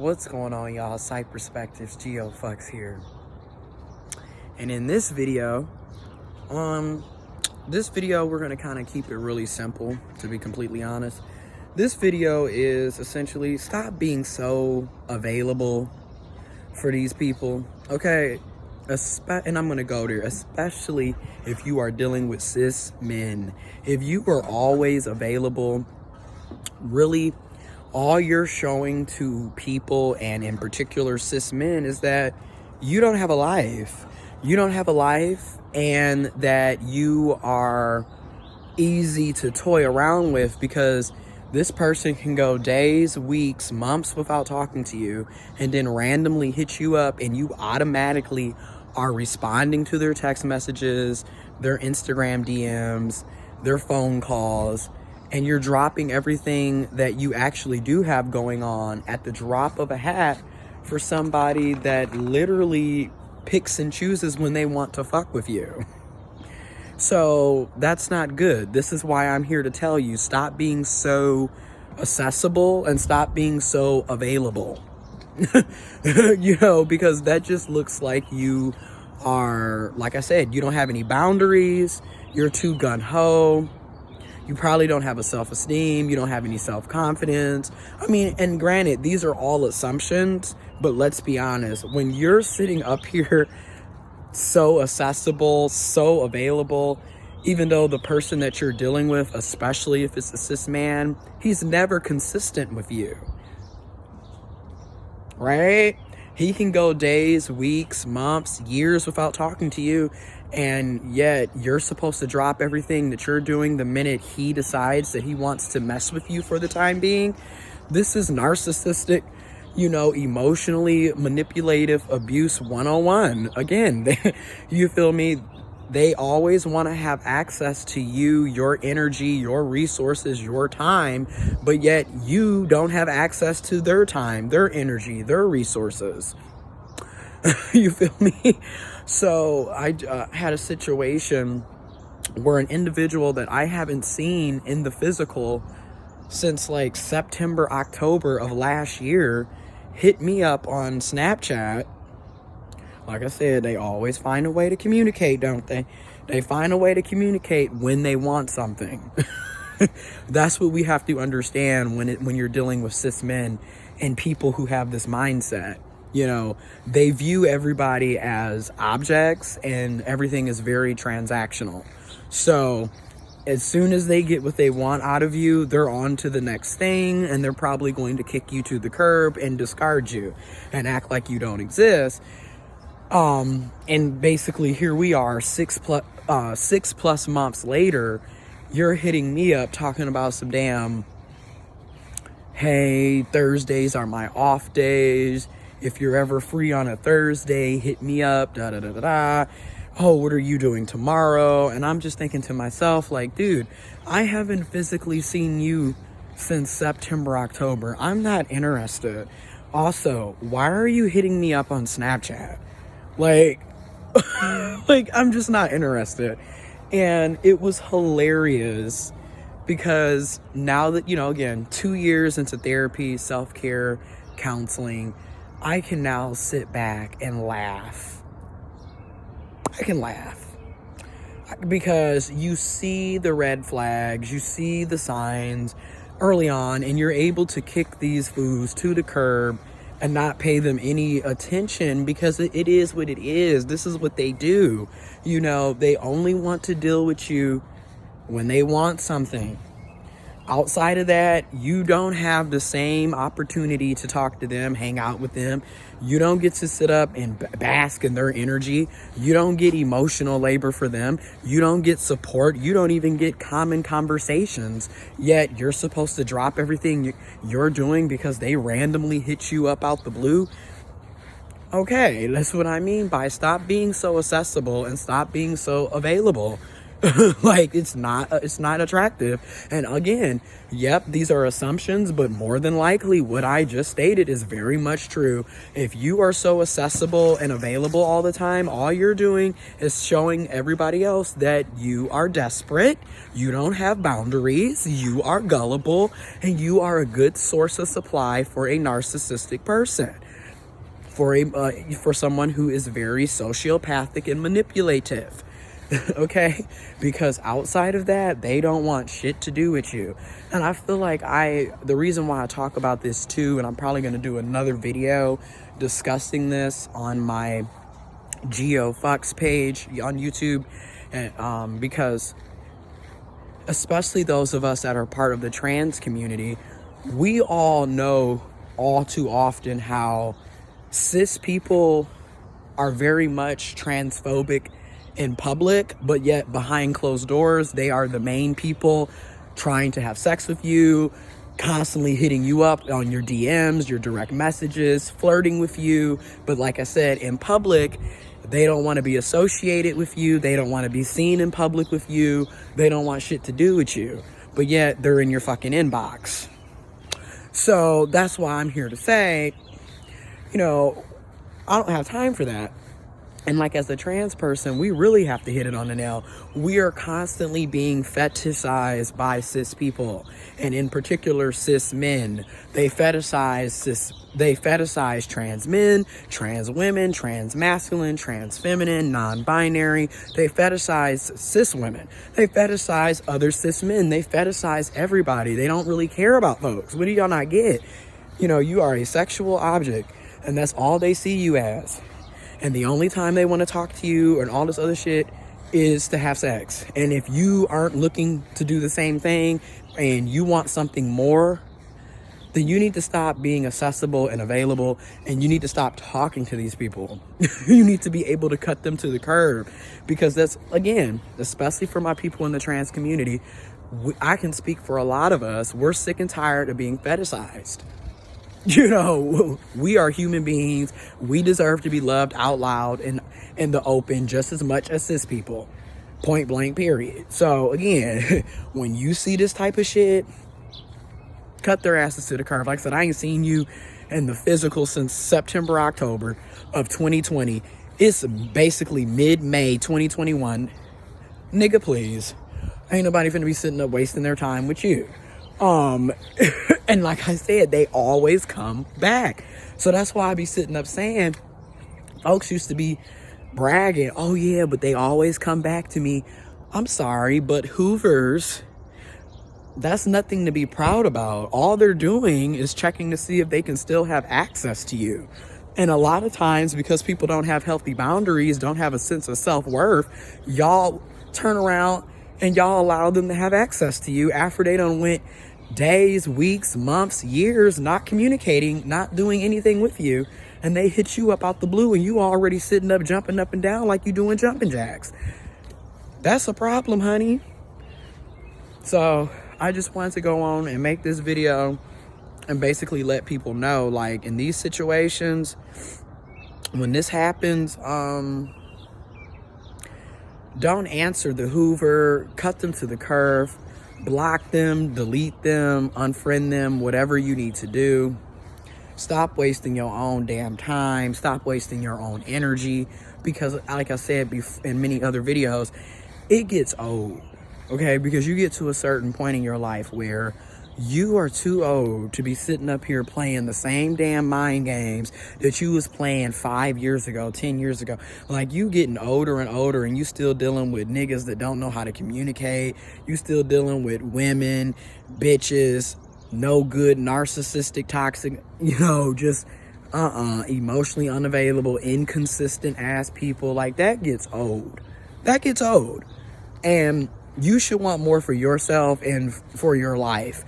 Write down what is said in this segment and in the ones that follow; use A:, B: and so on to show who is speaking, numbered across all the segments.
A: What's going on, y'all? Sight Perspectives, giofvcks here. And in this video, we're gonna kind of keep it really simple, to be completely honest. This video is essentially stop being so available for these people, okay? And I'm gonna go there, especially if you are dealing with cis men. If you are always available, really, all you're showing to people, and in particular cis men, is that you don't have a life. You don't have a life, and that you are easy to toy around with, because this person can go days, weeks, months without talking to you, and then randomly hit you up, and you automatically are responding to their text messages, their Instagram DMs, their phone calls, and you're dropping everything that you actually do have going on at the drop of a hat for somebody that literally picks and chooses when they want to fuck with you. So that's not good. This is why I'm here to tell you, stop being so accessible and stop being so available. Because that just looks like you are, like I said, you don't have any boundaries. You're too gung-ho. You probably don't have a self-esteem. You don't have any self-confidence. I mean, and granted, these are all assumptions, but let's be honest. When you're sitting up here so accessible, so available, even though the person that you're dealing with, especially if it's a cis man, he's never consistent with you, right? He can go days, weeks, months, years without talking to you, and yet you're supposed to drop everything that you're doing the minute he decides that he wants to mess with you for the time being. This is narcissistic, emotionally manipulative abuse 101. Again, you feel me? They always want to have access to you, your energy, your resources, your time, but yet you don't have access to their time, their energy, their resources. You feel me? So I had a situation where an individual that I haven't seen in the physical since like September, October of last year hit me up on Snapchat. Like I said, they always find a way to communicate, don't they? They find a way to communicate when they want something. That's what we have to understand when you're dealing with cis men and people who have this mindset. They view everybody as objects, and everything is very transactional. So as soon as they get what they want out of you, they're on to the next thing, and they're probably going to kick you to the curb and discard you and act like you don't exist. And basically here we are 6+ months later, you're hitting me up talking about some damn, hey, Thursdays are my off days. If you're ever free on a Thursday, hit me up, da-da-da-da-da. Oh, what are you doing tomorrow? And I'm just thinking to myself, like, dude, I haven't physically seen you since September, October. I'm not interested. Also, why are you hitting me up on Snapchat? Like, I'm just not interested. And it was hilarious because now that, again, 2 years into therapy, self-care, counseling, I can now sit back and laugh. I can laugh because you see the red flags, you see the signs early on, and you're able to kick these fools to the curb and not pay them any attention because it is what it is. This is what they do. They only want to deal with you when they want something. Outside of that, you don't have the same opportunity to talk to them, hang out with them. You don't get to sit up and bask in their energy. You don't get emotional labor for them. You don't get support. You don't even get common conversations. Yet you're supposed to drop everything you're doing because they randomly hit you up out the blue. Okay, that's what I mean by stop being so accessible and stop being so available. Like, it's not attractive. And again, yep, these are assumptions, but more than likely what I just stated is very much true. If you are so accessible and available all the time, all you're doing is showing everybody else that you are desperate, you don't have boundaries, you are gullible, and you are a good source of supply for a narcissistic person, for someone who is very sociopathic and manipulative. Okay, because outside of that, they don't want shit to do with you. And I feel like the reason why I talk about this too, and I'm probably going to do another video discussing this on my giofvcks page on YouTube, and because especially those of us that are part of the trans community, we all know all too often how cis people are very much transphobic in public, but yet behind closed doors, they are the main people trying to have sex with you, constantly hitting you up on your DMs, your direct messages, flirting with you. But like I said, in public, they don't want to be associated with you. They don't want to be seen in public with you. They don't want shit to do with you. But yet they're in your fucking inbox. So that's why I'm here to say, I don't have time for that. And like, as a trans person, we really have to hit it on the nail. We are constantly being fetishized by cis people, and in particular cis men. They fetishize trans men, trans women, trans masculine, trans feminine, non-binary. They fetishize cis women. They fetishize other cis men. They fetishize everybody. They don't really care about folks. What do y'all not get? You are a sexual object, and that's all they see you as. And the only time they want to talk to you and all this other shit is to have sex. And if you aren't looking to do the same thing and you want something more, then you need to stop being accessible and available, and you need to stop talking to these people. You need to be able to cut them to the curb, because that's, again, especially for my people in the trans community, I can speak for a lot of us. We're sick and tired of being fetishized. We are human beings. We deserve to be loved out loud and in the open just as much as cis people. Point blank, period. So again, when you see this type of shit, cut their asses to the curb. Like I said, I ain't seen you in the physical since September, October of 2020. It's basically mid-May 2021. Nigga, please. Ain't nobody finna be sitting up wasting their time with you. And like I said, they always come back. So that's why I be sitting up saying, folks used to be bragging, oh yeah, but they always come back to me. I'm sorry, but hoovers, that's nothing to be proud about. All they're doing is checking to see if they can still have access to you. And a lot of times, because people don't have healthy boundaries, don't have a sense of self-worth, y'all turn around and y'all allow them to have access to you after they done went days, weeks, months, years not communicating, not doing anything with you, and they hit you up out the blue and you already sitting up jumping up and down like you doing jumping jacks. That's a problem, honey. So I just wanted to go on and make this video and basically let people know, like, in these situations, when this happens, don't answer the hoover, cut them to the curb, block them, delete them, unfriend them, whatever you need to do. Stop wasting your own damn time. Stop wasting your own energy, because like I said in many other videos, it gets old, okay? Because you get to a certain point in your life where you are too old to be sitting up here playing the same damn mind games that you was playing 5 years ago, 10 years ago. Like, you getting older and older, and you still dealing with niggas that don't know how to communicate. You still dealing with women, bitches, no good, narcissistic, toxic, just emotionally unavailable, inconsistent ass people. Like, that gets old. That gets old. And you should want more for yourself and for your life.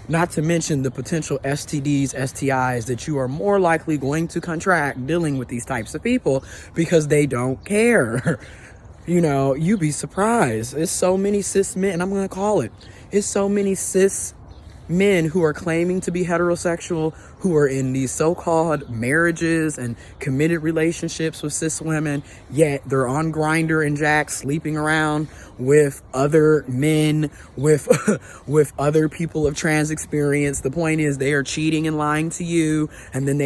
A: Not to mention the potential STDs, STIs that you are more likely going to contract dealing with these types of people, because they don't care. You'd be surprised. It's so many cis men, and I'm going to call it. It's so many cis men who are claiming to be heterosexual, who are in these so-called marriages and committed relationships with cis women, yet they're on Grindr and Jack sleeping around with other men, with with other people of trans experience. The point is, they are cheating and lying to you, and then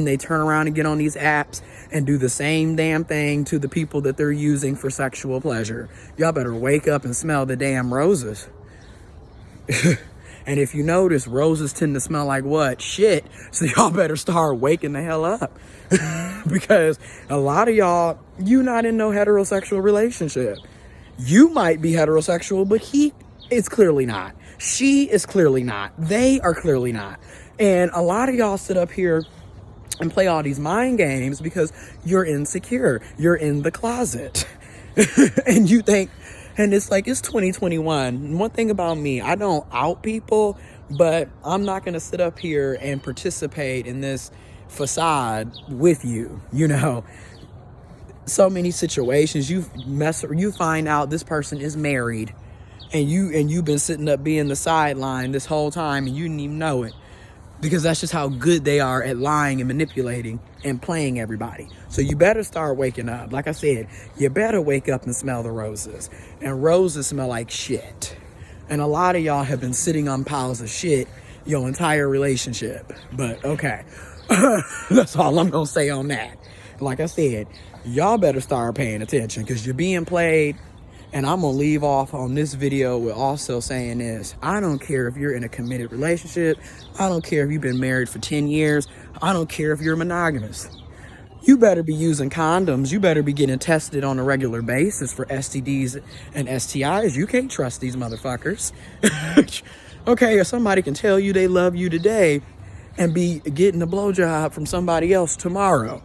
A: they turn around and get on these apps and do the same damn thing to the people that they're using for sexual pleasure. Y'all better wake up and smell the damn roses. And if you notice, roses tend to smell like what? Shit. So y'all better start waking the hell up. Because a lot of y'all, you not in no heterosexual relationship. You might be heterosexual, but he is clearly not. She is clearly not. They are clearly not. And a lot of y'all sit up here and play all these mind games because you're insecure. You're in the closet. And you think, and it's like, it's 2021. One thing about me, I don't out people, but I'm not going to sit up here and participate in this facade with you. You know, so many situations you find out this person is married, and you've been sitting up being the sideline this whole time, and you didn't even know it. Because that's just how good they are at lying and manipulating and playing everybody. So you better start waking up. Like I said, you better wake up and smell the roses. And roses smell like shit. And a lot of y'all have been sitting on piles of shit your entire relationship. But okay, that's all I'm going to say on that. Like I said, y'all better start paying attention because you're being played. And I'm going to leave off on this video with also saying this. I don't care if you're in a committed relationship. I don't care if you've been married for 10 years. I don't care if you're monogamous. You better be using condoms. You better be getting tested on a regular basis for STDs and STIs. You can't trust these motherfuckers. Okay, if somebody can tell you they love you today and be getting a blowjob from somebody else tomorrow.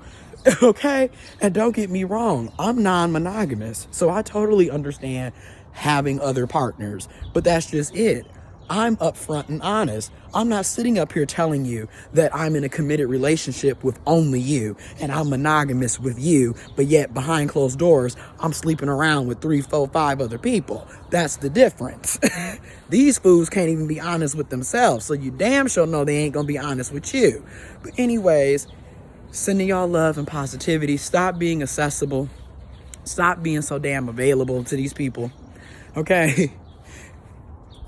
A: Okay? And don't get me wrong, I'm non-monogamous, so I totally understand having other partners, but that's just it. I'm upfront and honest. I'm not sitting up here telling you that I'm in a committed relationship with only you and I'm monogamous with you, but yet behind closed doors, I'm sleeping around with 3, 4, 5 other people. That's the difference. These fools can't even be honest with themselves, so you damn sure know they ain't gonna be honest with you. But anyways, sending y'all love and positivity. Stop being accessible. Stop being so damn available to these people. Okay?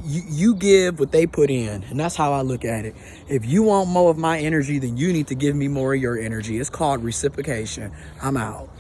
A: You give what they put in. And that's how I look at it. If you want more of my energy, then you need to give me more of your energy. It's called reciprocation. I'm out.